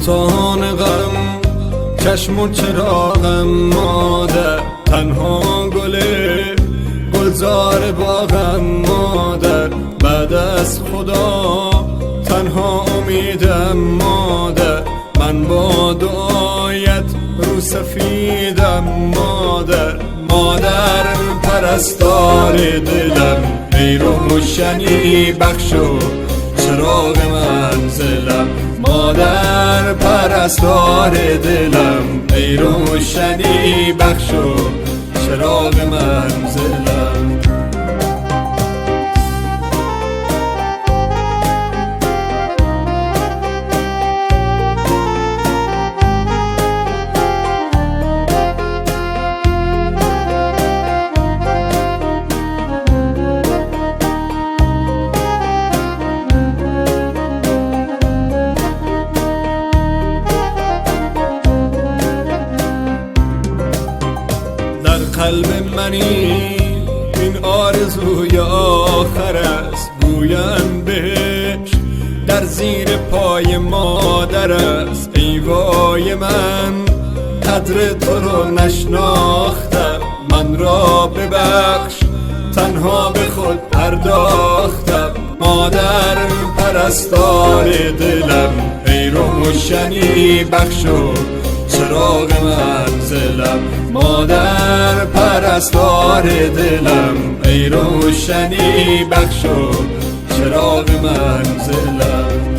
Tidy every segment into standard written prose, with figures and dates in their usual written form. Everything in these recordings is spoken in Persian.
سلطان غم چشم و چراغم مادر، تنها گلزار باغم مادر، بعد از خدا تنها امیدم مادر، من با دعایت رو سفیدم مادر. مادر پرستار دلم، ای روشنی بخش و چراغ منزلم، مادر پرستار دلم، ای روشنی بخش و چراغ منزلم. قلب منی این آرزوی آخر است، گویم بهش در زیر پای مادر است. ای وای من قدر تو رو نشناختم، من را ببخش تنها به خود پرداختم. مادر پرستار دلم، ای روشنی بخش و چراغ منزلم، مادر پرستار دلم، ای روشنی بخش و چراغ منزلم.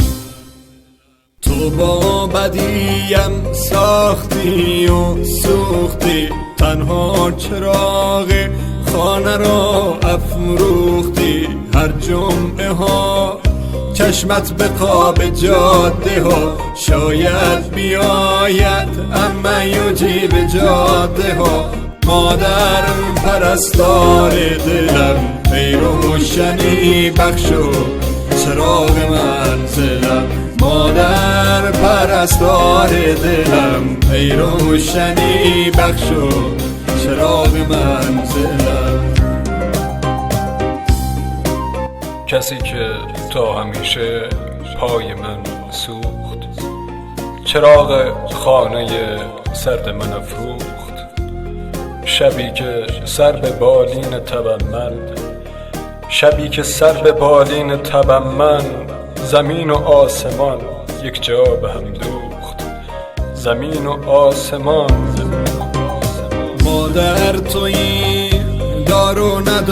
تو با بدیم ساختی و سوختی، تنها چراغ خانه را افروختی. هر جمعه ها چشمت به خواب جاده ها، شاید بیاید اما یجیب جاده ها. مادر پرستار دلم، ای روشنی بخش و چراغ منزلم، مادر پرستار دلم، ای روشنی بخش و چراغ منزلم. کسی که تا همیشه پای من سوخت، چراغ خانه سرد من افروخت. شبی که سر به بالین تبم من، شبی که سر به بالین تبم من، زمین و آسمان یک جا به هم دوخت، زمین و آسمان. مادر تویی دار و ندار